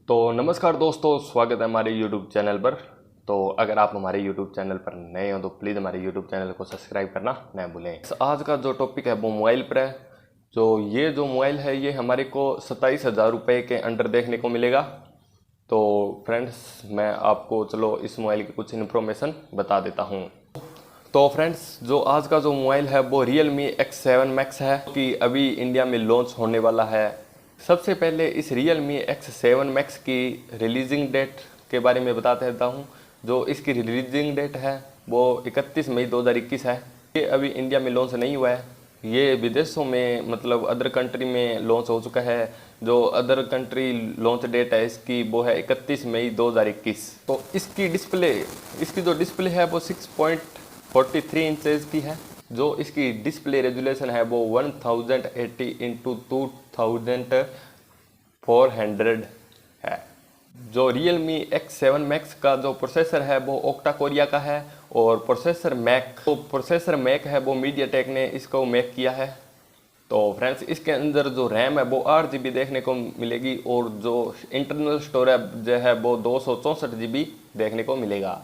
तो नमस्कार दोस्तों, स्वागत है हमारे YouTube चैनल पर। तो अगर आप हमारे YouTube चैनल पर नए हो तो प्लीज़ हमारे YouTube चैनल को सब्सक्राइब करना न भूलें। आज का जो टॉपिक है वो मोबाइल पर है। जो मोबाइल है ये हमारे को 27,000 रुपये के अंडर देखने को मिलेगा। तो फ्रेंड्स, मैं आपको चलो इस मोबाइल की कुछ इन्फॉर्मेशन बता देता हूँ। तो फ्रेंड्स, जो आज का जो मोबाइल है वो realme X7 Max है कि अभी इंडिया में लॉन्च होने वाला है। सबसे पहले इस realme X7 Max की रिलीजिंग डेट के बारे में बता देता हूँ। जो इसकी रिलीजिंग डेट है वो 31 मई 2021 है। ये अभी इंडिया में लॉन्च नहीं हुआ है, ये विदेशों में मतलब अदर कंट्री में लॉन्च हो चुका है। जो अदर कंट्री लॉन्च डेट है इसकी वो है 31 मई 2021। तो इसकी जो डिस्प्ले है वो 6.43 इंचेस की है। जो इसकी डिस्प्ले रेजोल्यूशन है वो 1080 इंटू 2400 है। जो realme X7 Max का जो प्रोसेसर है वो ओक्टा कोरिया का है और प्रोसेसर मैक है वो मीडियाटेक ने इसको मेक किया है। तो फ्रेंड्स, इसके अंदर जो रैम है वो 8 GB देखने को मिलेगी और जो इंटरनल स्टोरेज है वो 264 GB देखने को मिलेगा।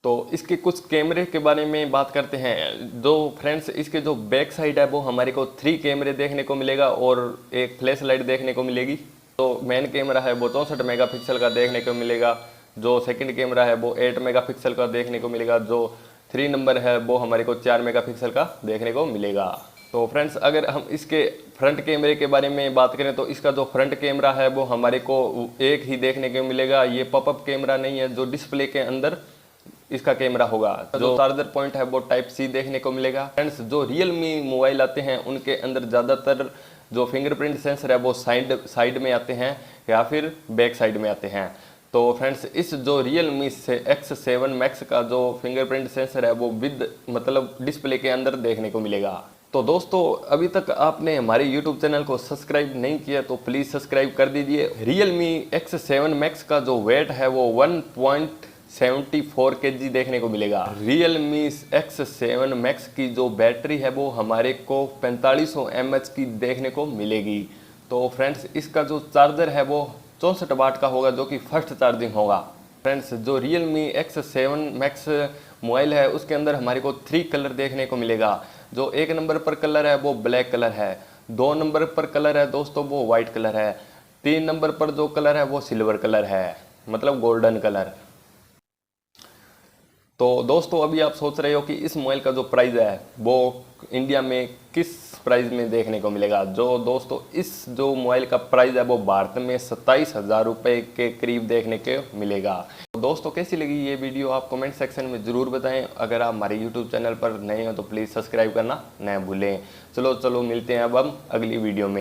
तो इसके कुछ कैमरे के बारे में बात करते हैं। जो फ्रेंड्स, इसके जो बैक साइड है वो हमारे को 3 कैमरे देखने को मिलेगा और एक फ्लैश लाइट देखने को मिलेगी। तो मेन कैमरा है वो 64 मेगापिक्सल का देखने को मिलेगा। जो सेकंड कैमरा है वो 8 मेगापिक्सल का देखने को मिलेगा। जो 3 नंबर है वो हमारे को 4 मेगापिक्सल का देखने को मिलेगा। तो फ्रेंड्स, अगर हम इसके फ्रंट कैमरे के बारे में बात करें तो इसका जो फ्रंट कैमरा है वो हमारे को एक ही देखने को मिलेगा। ये पॉपअप कैमरा नहीं है, जो डिस्प्ले के अंदर इसका कैमरा होगा। जो चार्जर पॉइंट है वो टाइप सी देखने को मिलेगा। फ्रेंड्स, जो रियलमी मोबाइल आते हैं उनके अंदर ज़्यादातर जो फिंगरप्रिंट सेंसर है वो साइड में आते हैं या फिर बैक साइड में आते हैं। तो फ्रेंड्स, इस जो realme X7 Max का जो फिंगरप्रिंट सेंसर है वो विद मतलब डिस्प्ले के अंदर देखने को मिलेगा। तो दोस्तों, अभी तक आपने हमारे YouTube चैनल को सब्सक्राइब नहीं किया तो प्लीज़ सब्सक्राइब कर दीजिए। realme X7 Max का जो वेट है वो 1.74 kg देखने को मिलेगा। realme X7 Max की जो बैटरी है वो हमारे को 4500 mAh की देखने को मिलेगी। तो फ्रेंड्स, इसका जो चार्जर है वो 64 वाट का होगा, जो कि फर्स्ट चार्जिंग होगा। फ्रेंड्स, जो realme X7 Max मोबाइल है उसके अंदर हमारे को 3 कलर देखने को मिलेगा। जो 1 नंबर पर कलर है वो ब्लैक कलर है, 2 नंबर पर कलर है दोस्तों वो वाइट कलर है, 3 नंबर पर जो कलर है वो सिल्वर कलर है, मतलब गोल्डन कलर। तो दोस्तों, अभी आप सोच रहे हो कि इस मोबाइल का जो प्राइस है वो इंडिया में किस प्राइस में देखने को मिलेगा। जो दोस्तों, इस जो मोबाइल का प्राइस है वो भारत में 27,000 रुपये के करीब देखने को मिलेगा। तो दोस्तों, कैसी लगी ये वीडियो आप कमेंट सेक्शन में ज़रूर बताएं। अगर आप हमारे यूट्यूब चैनल पर नए हो तो प्लीज़ सब्सक्राइब करना न भूलें। चलो मिलते हैं अब हम अगली वीडियो में।